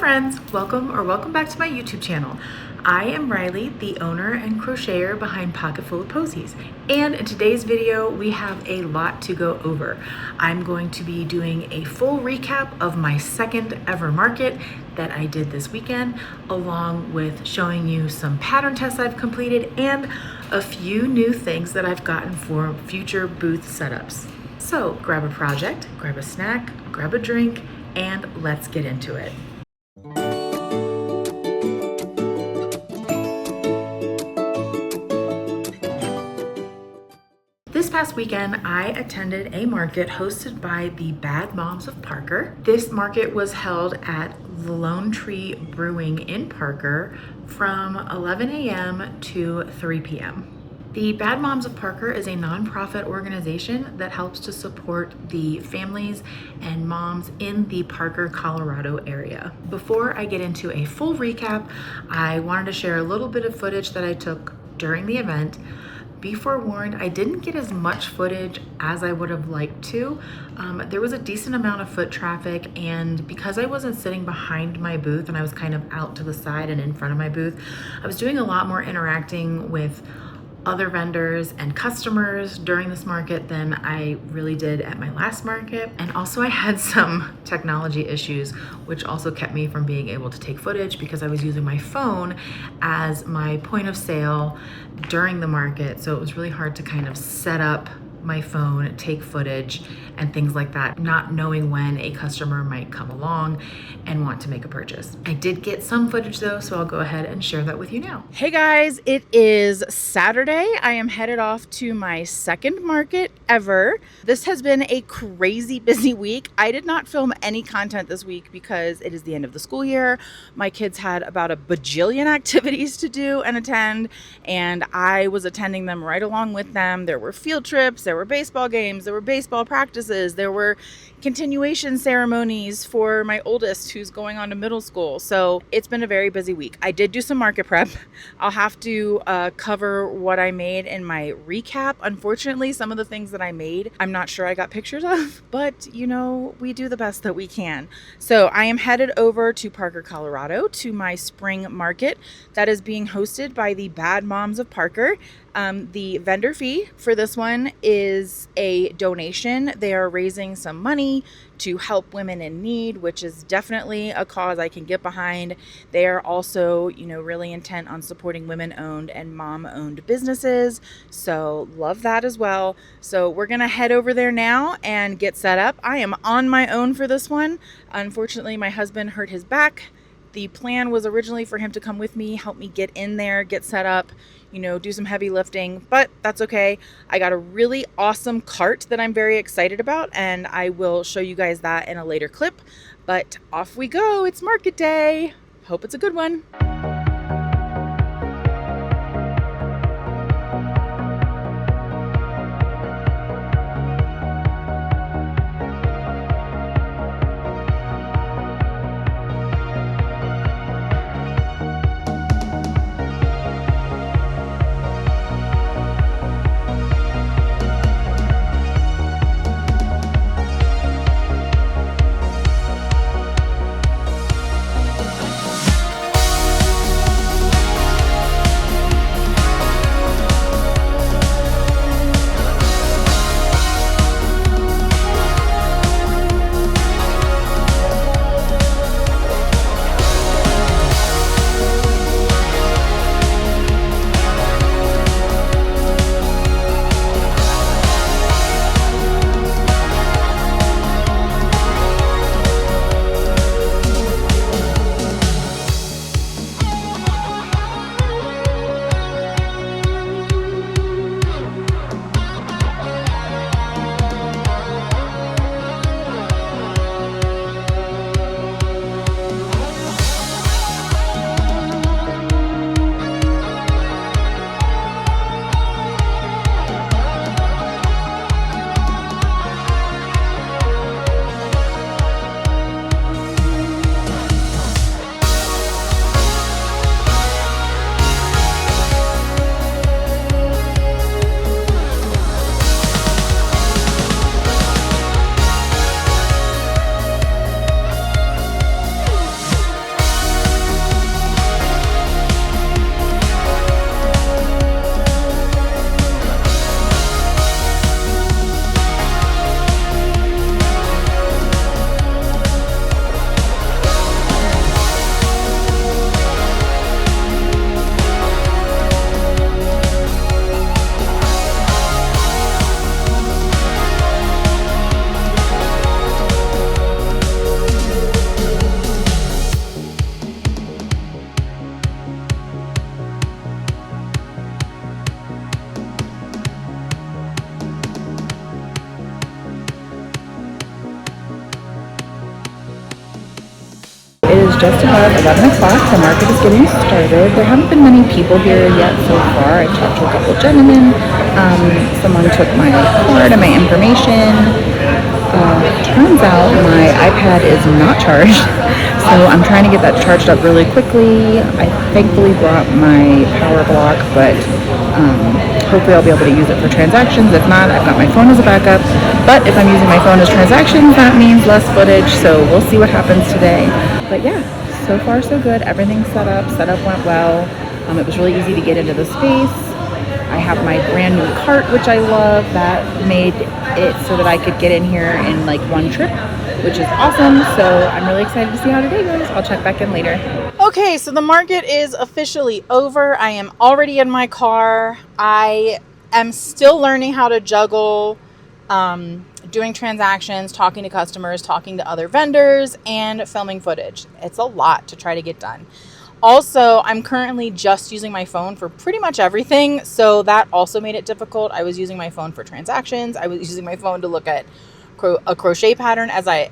friends, welcome back to my YouTube channel. I am Riley, the owner and crocheter behind Pocketful of Posies, and in today's video we have a lot to go over. I'm going to be doing a full recap of my second ever market that I did this weekend, along with showing you some pattern tests I've completed and a few new things that I've gotten for future booth setups. So grab a project, grab a snack, grab a drink, and let's get into it. This past weekend, I attended a market hosted by the Bad Moms of Parker. This market was held at the Lone Tree Brewing in Parker from 11 a.m. to 3 p.m. The Bad Moms of Parker is a nonprofit organization that helps to support the families and moms in the Parker, Colorado area. Before I get into a full recap, I wanted to share a little bit of footage that I took during the event. Be forewarned, I didn't get as much footage as I would have liked to. There was a decent amount of foot traffic, and because I wasn't sitting behind my booth and I was kind of out to the side and in front of my booth, I was doing a lot more interacting with other vendors and customers during this market than I really did at my last market. And also I had some technology issues, which also kept me from being able to take footage because I was using my phone as my point of sale during the market. So it was really hard to kind of set up my phone, take footage and things like that, not knowing when a customer might come along and want to make a purchase. I did get some footage though, so I'll go ahead and share that with you now. Hey guys, it is Saturday. I am headed off to my second market ever. This has been a crazy busy week. I did not film any content this week because it is the end of the school year. My kids had about a bajillion activities to do and attend, and I was attending them right along with them. There were field trips, there were baseball games, there were baseball practices, there were continuation ceremonies for my oldest who's going on to middle school. So it's been a very busy week. I did do some market prep. I'll have to cover what I made in my recap. Unfortunately, some of the things that I made, I'm not sure I got pictures of, but you know, we do the best that we can. So I am headed over to Parker, Colorado to my spring market that is being hosted by the Bad Moms of Parker. The vendor fee for this one is a donation. They are raising some money to help women in need, which is definitely a cause I can get behind. They are also, you know, really intent on supporting women-owned and mom-owned businesses. So love that as well. So we're gonna head over there now and get set up. I am on my own for this one. Unfortunately, my husband hurt his back. The plan was originally for him to come with me, help me get in there, get set up, you know, do some heavy lifting, but that's okay. I got a really awesome cart that I'm very excited about, and I will show you guys that in a later clip. But off we go. It's market day. Hope it's a good one. just about 11 o'clock. The market is getting started. There haven't been many people here yet so far. I talked to a couple gentlemen. Someone took my card and my information. Turns out my iPad is not charged, so I'm trying to get that charged up really quickly. I thankfully brought my power block, but hopefully I'll be able to use it for transactions. If not, I've got my phone as a backup. But if I'm using my phone as transactions, that means less footage, so we'll see what happens today. But yeah, so far so good. Everything's set up. Setup went well. It was really easy to get into the space. I have my brand new cart, which I love. That made it so that I could get in here in like one trip, which is awesome. So I'm really excited to see how today goes. I'll check back in later. Okay, so the market is officially over. I am already in my car. I am still learning how to juggle doing transactions, talking to customers, talking to other vendors, and filming footage. It's a lot to try to get done. Also, I'm currently just using my phone for pretty much everything, so that also made it difficult. I was using my phone for transactions. I was using my phone to look at a crochet pattern as I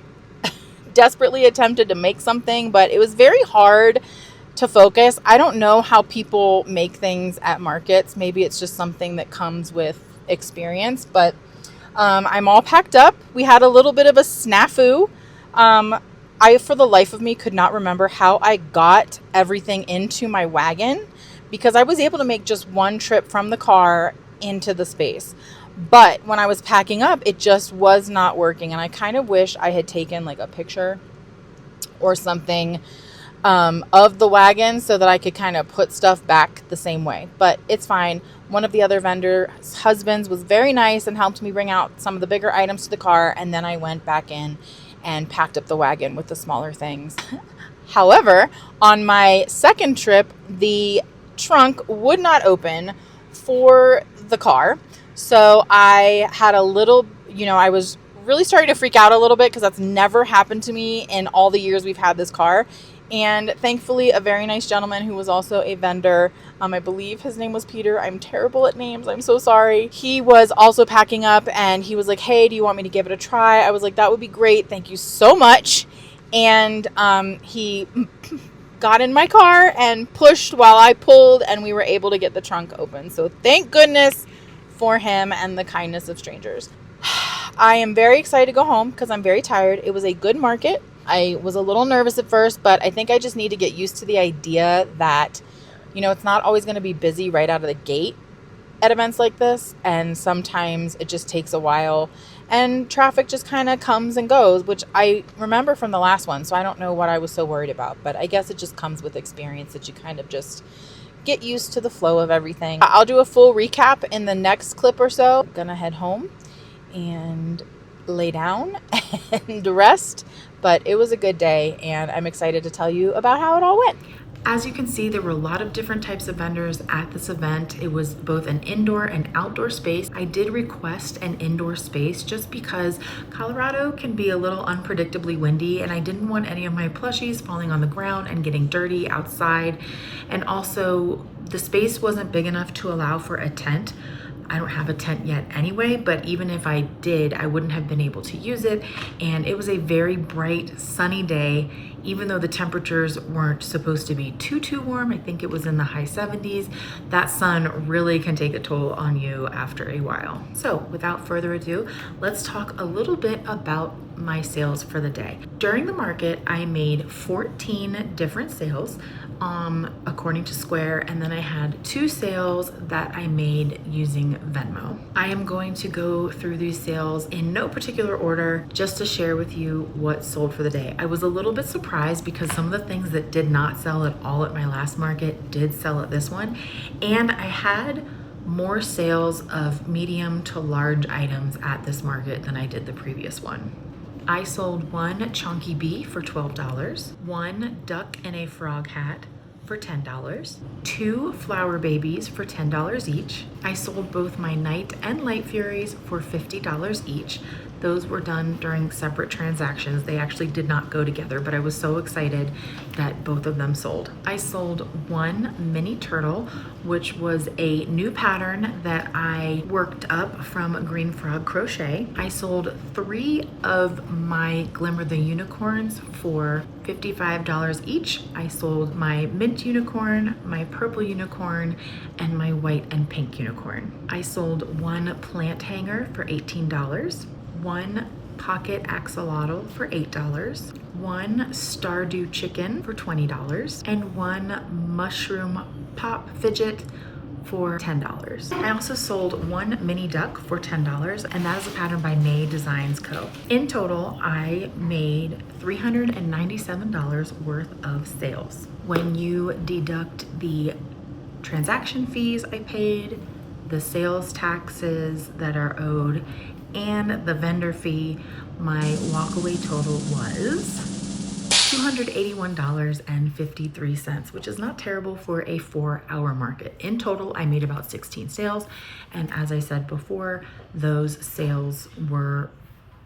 desperately attempted to make something, but it was very hard to focus. I don't know how people make things at markets. Maybe it's just something that comes with experience, but I'm all packed up. We had a little bit of a snafu. I, for the life of me, could not remember how I got everything into my wagon because I was able to make just one trip from the car into the space. But when I was packing up, it just was not working. And I kind of wish I had taken like a picture or something of the wagon so that I could kind of put stuff back the same way. But it's fine. One of the other vendors' husbands was very nice and helped me bring out some of the bigger items to the car. And then I went back in and packed up the wagon with the smaller things. However, on my second trip, the trunk would not open for the car. So I had a little, I was really starting to freak out a little bit because that's never happened to me in all the years we've had this car. And thankfully, a very nice gentleman who was also a vendor, I believe his name was Peter. I'm terrible at names. I'm so sorry. He was also packing up and he was like, hey, do you want me to give it a try? I was like, that would be great. Thank you so much. And he got in my car and pushed while I pulled, and we were able to get the trunk open. So thank goodness for him and the kindness of strangers. I am very excited to go home because I'm very tired. It was a good market. I was a little nervous at first, but I think I just need to get used to the idea that, it's not always going to be busy right out of the gate at events like this. And sometimes it just takes a while and traffic just kind of comes and goes, which I remember from the last one. So I don't know what I was so worried about, but I guess it just comes with experience that you kind of just get used to the flow of everything. I'll do a full recap in the next clip or so. I'm gonna head home and lay down and rest, but it was a good day and I'm excited to tell you about how it all went. As you can see, there were a lot of different types of vendors at this event. It was both an indoor and outdoor space. I did request an indoor space just because Colorado can be a little unpredictably windy and I didn't want any of my plushies falling on the ground and getting dirty outside. And also the space wasn't big enough to allow for a tent. I don't have a tent yet anyway, but even if I did, I wouldn't have been able to use it. And it was a very bright, sunny day, even though the temperatures weren't supposed to be too warm. I think it was in the high 70s. That sun really can take a toll on you after a while. So without further ado, let's talk a little bit about my sales for the day. During the market, I made 14 different sales, according to Square, and then I had 2 sales that I made using Venmo. I am going to go through these sales in no particular order just to share with you what sold for the day. I was a little bit surprised because some of the things that did not sell at all at my last market did sell at this one, and I had more sales of medium to large items at this market than I did the previous one. I sold 1 chunky bee for $12, 1 duck and a frog hat for $10, 2 flower babies for $10 each. I sold both my Night and Light Furies for $50 each. Those were done during separate transactions. They actually did not go together, but I was so excited that both of them sold. I sold one mini turtle, which was a new pattern that I worked up from Green Frog Crochet. I sold 3 of my Glimmer the Unicorns for $55 each. I sold my mint unicorn, my purple unicorn, and my white and pink unicorn. I sold one plant hanger for $18, one pocket axolotl for $8, one Stardew chicken for $20, and one mushroom pop fidget for $10. I also sold one mini duck for $10, and that is a pattern by May Designs Co. In total, I made $397 worth of sales. When you deduct the transaction fees I paid, the sales taxes that are owed, and the vendor fee, my walkaway total was $281.53, which is not terrible for a 4-hour market. In total, I made about 16 sales. And as I said before, those sales were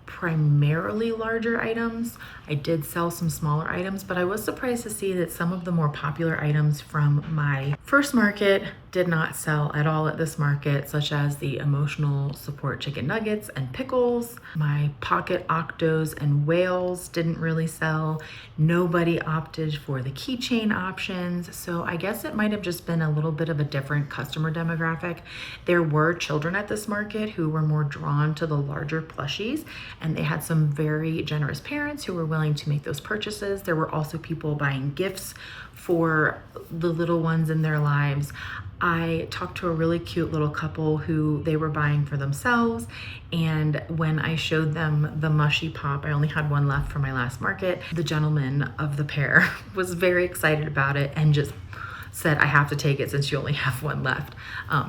primarily larger items. I did sell some smaller items, but I was surprised to see that some of the more popular items from my first market did not sell at all at this market, such as the emotional support chicken nuggets and pickles. My pocket octos and whales didn't really sell. Nobody opted for the keychain options. So I guess it might have just been a little bit of a different customer demographic. There were children at this market who were more drawn to the larger plushies, and they had some very generous parents who were willing to make those purchases. There were also people buying gifts for the little ones in their lives. I talked to a really cute little couple who they were buying for themselves, and when I showed them the Mushy pop, I only had one left from my last market, the gentleman of the pair was very excited about it and just said, I have to take it since you only have one left.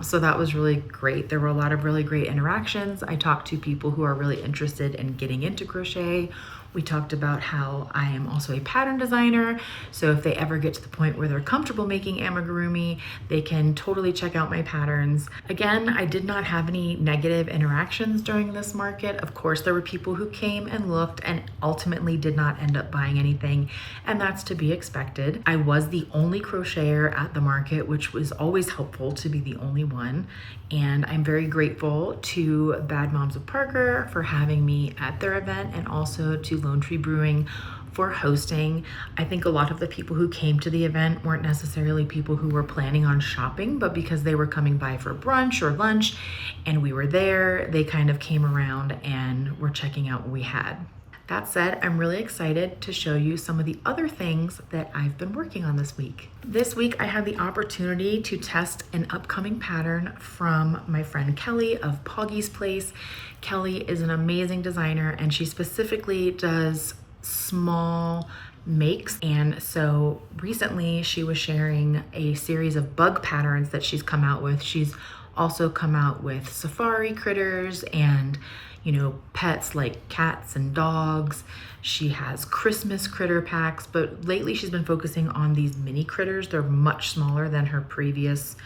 So that was really great. There were a lot of really great interactions. I talked to people who are really interested in getting into crochet. We talked about how I am also a pattern designer. So if they ever get to the point where they're comfortable making amigurumi, they can totally check out my patterns. Again, I did not have any negative interactions during this market. Of course, there were people who came and looked and ultimately did not end up buying anything, and that's to be expected. I was the only crocheter at the market, which was always helpful to be the only one. And I'm very grateful to Bad Moms of Parker for having me at their event, and also to Lone Tree Brewing for hosting. I think a lot of the people who came to the event weren't necessarily people who were planning on shopping, but because they were coming by for brunch or lunch and we were there, they kind of came around and were checking out what we had. That said, I'm really excited to show you some of the other things that I've been working on this week. This week, I had the opportunity to test an upcoming pattern from my friend Kelly of Poggy's Place. Kelly is an amazing designer, and she specifically does small makes. And so recently she was sharing a series of bug patterns that she's come out with. She's also come out with safari critters and pets like cats and dogs. She has Christmas critter packs, but lately she's been focusing on these mini critters. They're much smaller than her previous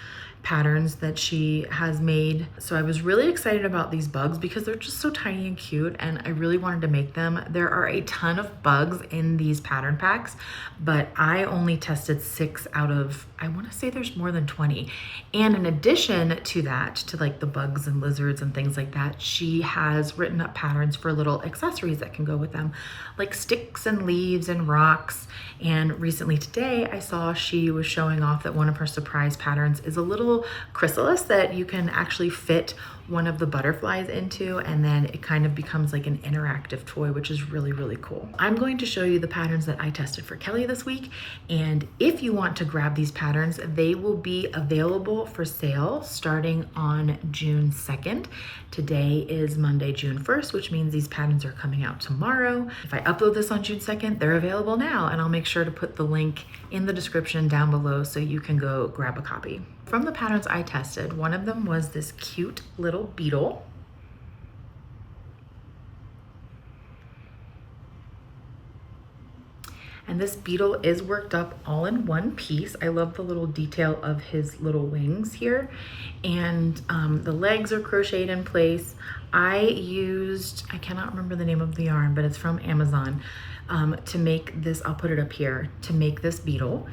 patterns that she has made. So I was really excited about these bugs because they're just so tiny and cute, and I really wanted to make them. There are a ton of bugs in these pattern packs, but I only tested 6 out of, I want to say there's more than 20. And in addition to that, to like the bugs and lizards and things like that, she has written up patterns for little accessories that can go with them, like sticks and leaves and rocks. And recently today, I saw she was showing off that one of her surprise patterns is a little chrysalis that you can actually fit one of the butterflies into, and then it kind of becomes like an interactive toy, which is really, really cool. I'm going to show you the patterns that I tested for Kelly this week, and if you want to grab these patterns, they will be available for sale starting on June 2nd. Today is Monday, June 1st, which means these patterns are coming out tomorrow. If I upload this on June 2nd, they're available now, and I'll make sure to put the link in the description down below so you can go grab a copy. From the patterns I tested, one of them was this cute little beetle. And this beetle is worked up all in one piece. I love the little detail of his little wings here. And the legs are crocheted in place. I used, I cannot remember the name of the yarn, but it's from Amazon to make this, I'll put it up here, to make this beetle.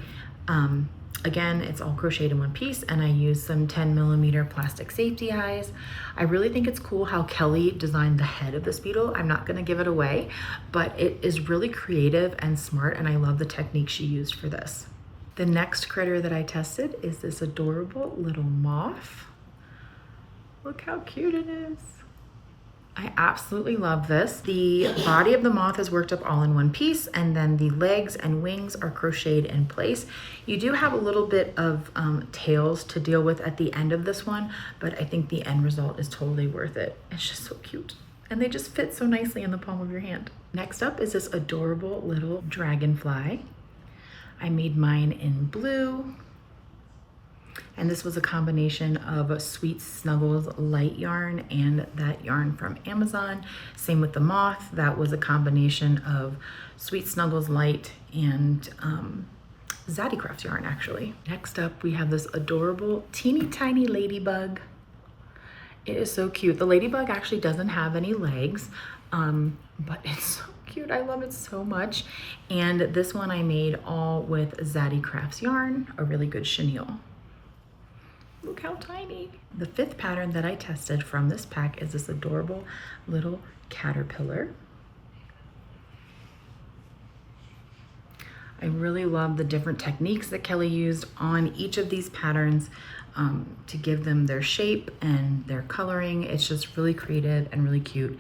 Again, it's all crocheted in one piece, and I used some 10mm plastic safety eyes. I really think it's cool how Kelly designed the head of this beetle. I'm not gonna give it away, but it is really creative and smart, and I love the technique she used for this. The next critter that I tested is this adorable little moth. Look how cute it is. I absolutely love this. The body of the moth is worked up all in one piece, and then the legs and wings are crocheted in place. You do have a little bit of tails to deal with at the end of this one, but I think the end result is totally worth it. It's just so cute. And they just fit so nicely in the palm of your hand. Next up is this adorable little dragonfly. I made mine in blue. And this was a combination of Sweet Snuggles light yarn and that yarn from Amazon. Same with the moth. That was a combination of Sweet Snuggles light and Zaddy Crafts yarn, actually. Next up, we have this adorable teeny tiny ladybug. It is so cute. The ladybug actually doesn't have any legs, but it's so cute. I love it so much. And this one I made all with Zaddy Crafts yarn, a really good chenille. Look how tiny. The fifth pattern that I tested from this pack is this adorable little caterpillar. I really love the different techniques that Kelly used on each of these patterns to give them their shape and their coloring. It's just really creative and really cute.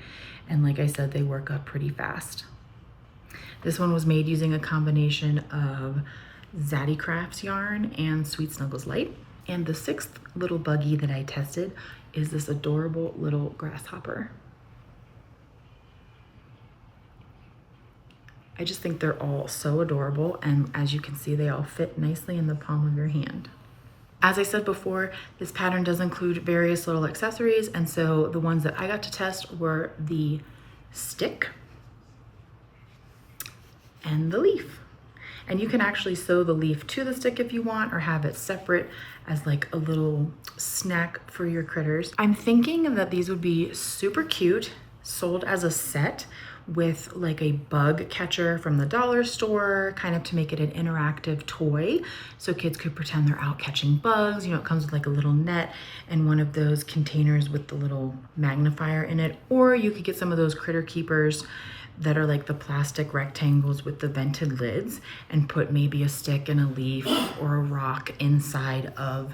And like I said, they work up pretty fast. This one was made using a combination of Zaddy Crafts yarn and Sweet Snuggles light. And the sixth little buggy that I tested is this adorable little grasshopper. I just think they're all so adorable, and as you can see, they all fit nicely in the palm of your hand. As I said before, this pattern does include various little accessories, and so the ones that I got to test were the stick and the leaf. And you can actually sew the leaf to the stick if you want, or have it separate as like a little snack for your critters. I'm thinking that these would be super cute, sold as a set with like a bug catcher from the dollar store, kind of to make it an interactive toy. So kids could pretend they're out catching bugs. You know, it comes with like a little net and one of those containers with the little magnifier in it. Or you could get some of those critter keepers that are like the plastic rectangles with the vented lids, and put maybe a stick and a leaf or a rock inside of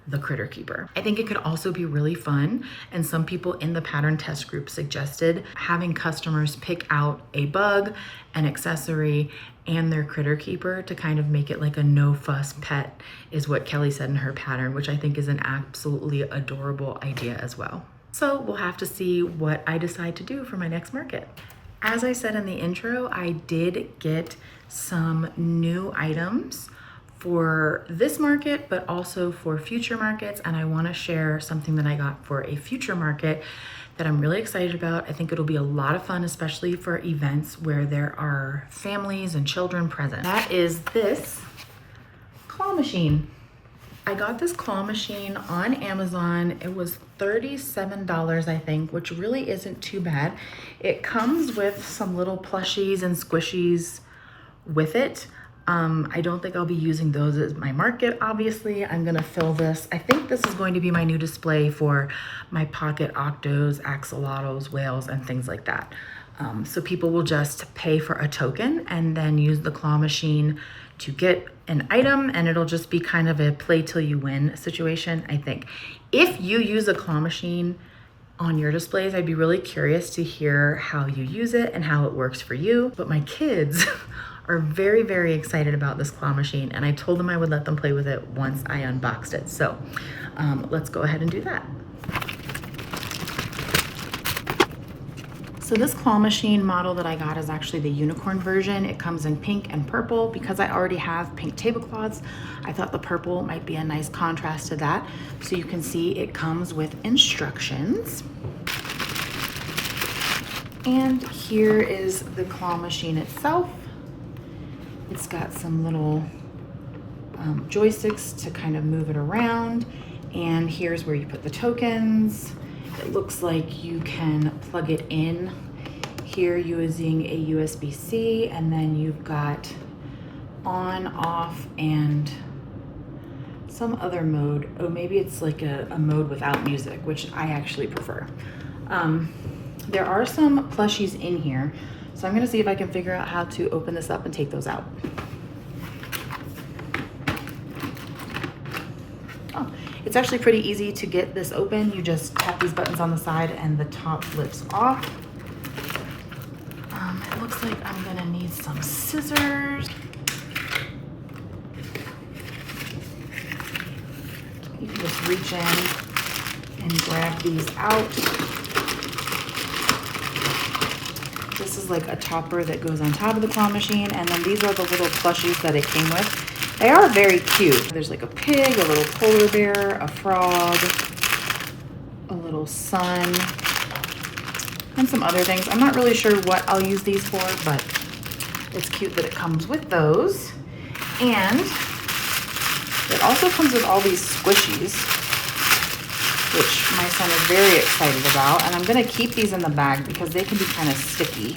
the critter keeper. I think it could also be really fun, and some people in the pattern test group suggested having customers pick out a bug, an accessory, and their critter keeper to kind of make it like a no fuss pet, is what Kelly said in her pattern, which I think is an absolutely adorable idea as well. So we'll have to see what I decide to do for my next market. As I said in the intro, I did get some new items for this market, but also for future markets. And I want to share something that I got for a future market that I'm really excited about. I think it'll be a lot of fun, especially for events where there are families and children present. That is this claw machine. I got this claw machine on Amazon. It was $37, I think, which really isn't too bad. It comes with some little plushies and squishies with it. I don't think I'll be using those as my market, obviously. I'm gonna fill this. I think this is going to be my new display for my pocket octos, axolotls, whales, and things like that. So people will just pay for a token and then use the claw machine to get an item, and it'll just be kind of a play till you win situation, I think. If you use a claw machine on your displays, I'd be really curious to hear how you use it and how it works for you. But my kids are very, very excited about this claw machine, and I told them I would let them play with it once I unboxed it. So let's go ahead and do that. So this claw machine model that I got is actually the unicorn version. It comes in pink and purple. Because I already have pink tablecloths, I thought the purple might be a nice contrast to that. So you can see it comes with instructions. And here is the claw machine itself. It's got some little joysticks to kind of move it around. And here's where you put the tokens. It looks like you can plug it in here using a USB-C, and then you've got on, off, and some other mode. Oh, maybe it's like a mode without music, which I actually prefer. There are some plushies in here, so I'm gonna see if I can figure out how to open this up and take those out. Oh, it's actually pretty easy to get this open. You just tap these buttons on the side and the top flips off. It looks like I'm gonna need some scissors. You can just reach in and grab these out. This is like a topper that goes on top of the claw machine, and then these are the little plushies that it came with. They are very cute. There's like a pig, a little polar bear, a frog, a little sun, and some other things. I'm not really sure what I'll use these for, but it's cute that it comes with those. And it also comes with all these squishies, which my son is very excited about. And I'm gonna keep these in the bag because they can be kind of sticky.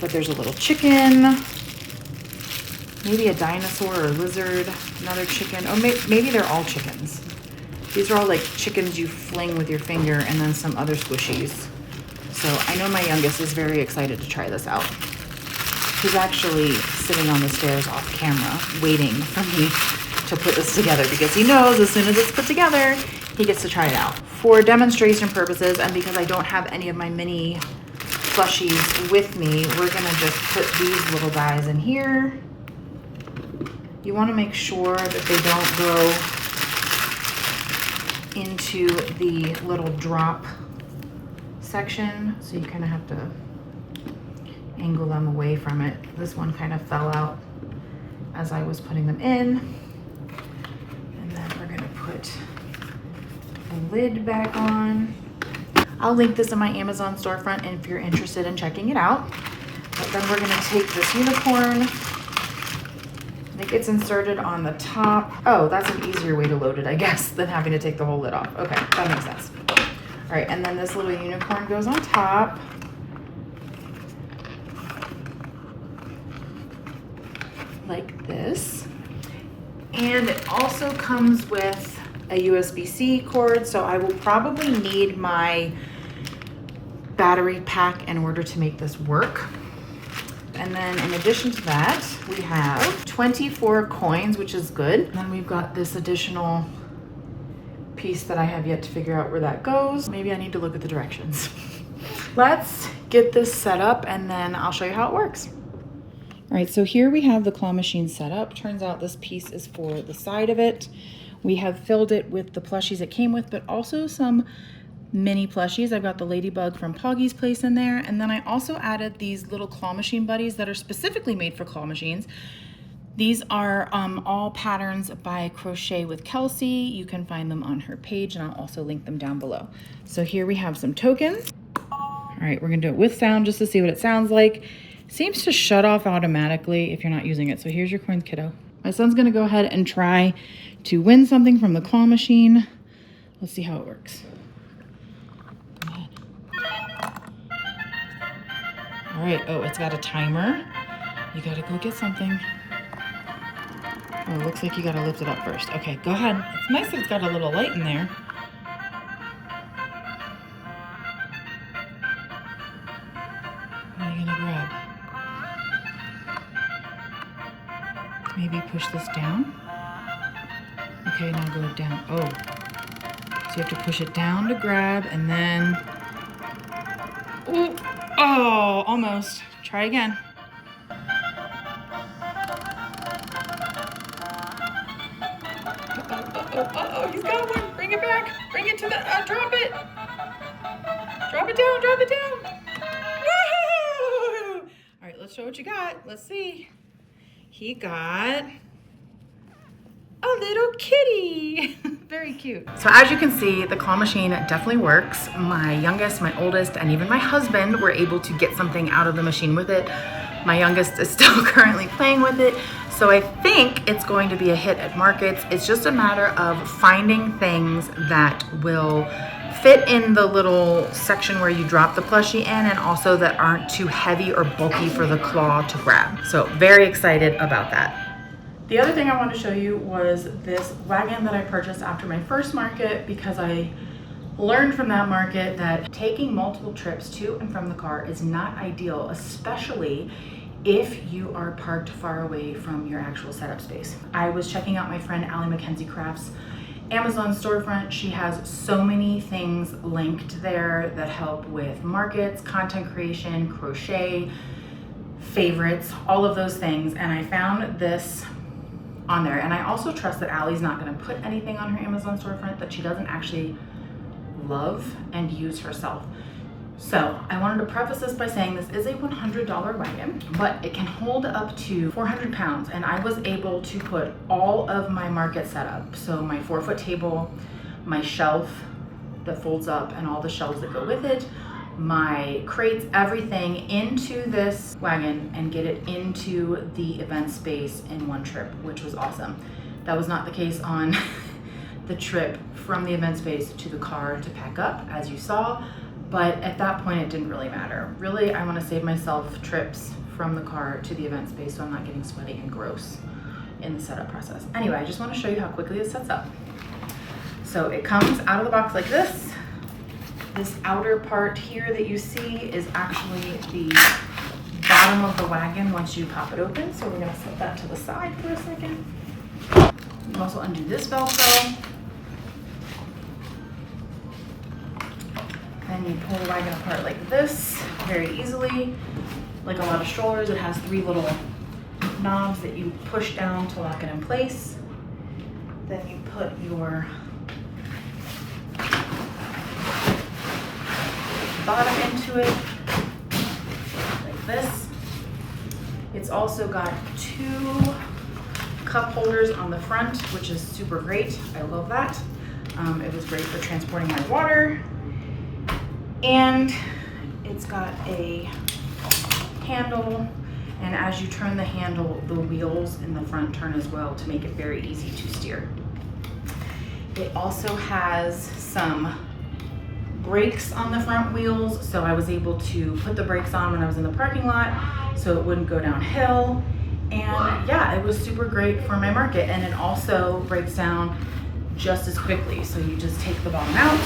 But there's a little chicken, maybe a dinosaur or a lizard, another chicken. Oh, maybe they're all chickens. These are all like chickens you fling with your finger, and then some other squishies. So I know my youngest is very excited to try this out. He's actually sitting on the stairs off camera, waiting for me to put this together because he knows as soon as it's put together, he gets to try it out. For demonstration purposes, and because I don't have any of my mini plushies with me, we're gonna just put these little guys in here. You wanna make sure that they don't go into the little drop section, so you kind of have to angle them away from it. This one kind of fell out as I was putting them in. And then we're gonna put the lid back on. I'll link this in my Amazon storefront if you're interested in checking it out. But then we're gonna take this unicorn. It gets inserted on the top. Oh, that's an easier way to load it, I guess, than having to take the whole lid off. Okay, that makes sense. All right, and then this little unicorn goes on top. Like this. And it also comes with a USB-C cord, so I will probably need my battery pack in order to make this work. And then in addition to that, we have 24 coins, which is good. And then we've got this additional piece that I have yet to figure out where that goes. Maybe I need to look at the directions. Let's get this set up and then I'll show you how it works. All right, so here we have the claw machine set up. Turns out this piece is for the side of it. We have filled it with the plushies it came with, but also some mini plushies. I've got the ladybug from Poggy's Place in there. And then I also added these little claw machine buddies that are specifically made for claw machines. These are all patterns by Crochet with Kelsey. You can find them on her page, and I'll also link them down below. So here we have some tokens. All right, we're gonna do it with sound just to see what it sounds like. Seems to shut off automatically if you're not using it. So here's your coins, kiddo. My son's gonna go ahead and try to win something from the claw machine. Let's see how it works. Go ahead. All right, oh, it's got a timer. You gotta go get something. Oh, it looks like you gotta lift it up first. Okay, go ahead. It's nice that it's got a little light in there. What are you gonna grab? Maybe push this down. Okay, now go down. Oh, so you have to push it down to grab, and then, oh, almost. Try again. Uh-oh, he's got one. Bring it back. Bring it to the, drop it. Drop it down, drop it down. Woo! All right, let's show what you got. Let's see. He got a little kitty. Very cute. So as you can see, the claw machine definitely works. My youngest, my oldest, and even my husband were able to get something out of the machine with it. My youngest is still currently playing with it. So I think it's going to be a hit at markets. It's just a matter of finding things that will fit in the little section where you drop the plushie in, and also that aren't too heavy or bulky for the claw to grab. So very excited about that. The other thing I wanted to show you was this wagon that I purchased after my first market, because I learned from that market that taking multiple trips to and from the car is not ideal, especially if you are parked far away from your actual setup space. I was checking out my friend Allie Mackenzie Crafts Amazon storefront. She has so many things linked there that help with markets, content creation, crochet, favorites, all of those things. And I found this on there. And I also trust that Allie's not going to put anything on her Amazon storefront that she doesn't actually love and use herself. So I wanted to preface this by saying this is a $100 wagon, but it can hold up to 400 pounds. And I was able to put all of my market setup, so my 4-foot table, my shelf that folds up and all the shelves that go with it, my crates, everything into this wagon and get it into the event space in one trip, which was awesome. That was not the case on the trip from the event space to the car to pack up, as you saw. But at that point, it didn't really matter. Really, I want to save myself trips from the car to the event space so I'm not getting sweaty and gross in the setup process. Anyway, I just want to show you how quickly it sets up. So it comes out of the box like this. This outer part here that you see is actually the bottom of the wagon once you pop it open. So we're going to set that to the side for a second. You can also undo this Velcro. Then you pull the wagon apart like this very easily. Like a lot of strollers, it has 3 little knobs that you push down to lock it in place. Then you put your bottom into it like this. It's also got 2 cup holders on the front, which is super great. I love that. It was great for transporting my water. And it's got a handle, and as you turn the handle, the wheels in the front turn as well to make it very easy to steer. It also has some brakes on the front wheels, so I was able to put the brakes on when I was in the parking lot so it wouldn't go downhill. And yeah, it was super great for my market, and it also breaks down just as quickly. So you just take the bottom out,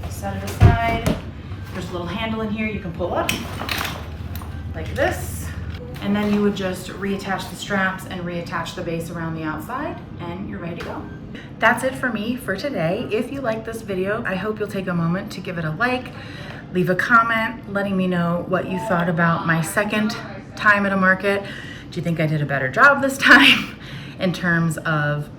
set it aside. There's a little handle in here you can pull up like this, and then you would just reattach the straps and reattach the base around the outside, and you're ready to go. That's it for me for today. If you like this video, I hope you'll take a moment to give it a like, leave a comment letting me know what you thought about my second time at a market. Do you think I did a better job this time in terms of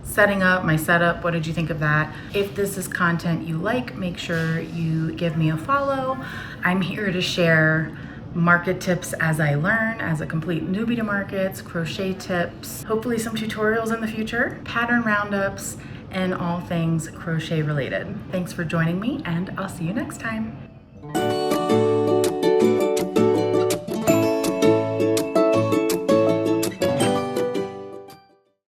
setting up my setup? What did you think of that? If this is content you like, make sure you give me a follow. I'm here to share market tips as I learn, as a complete newbie to markets, crochet tips, hopefully some tutorials in the future, pattern roundups, and all things crochet related. Thanks for joining me, and I'll see you next time.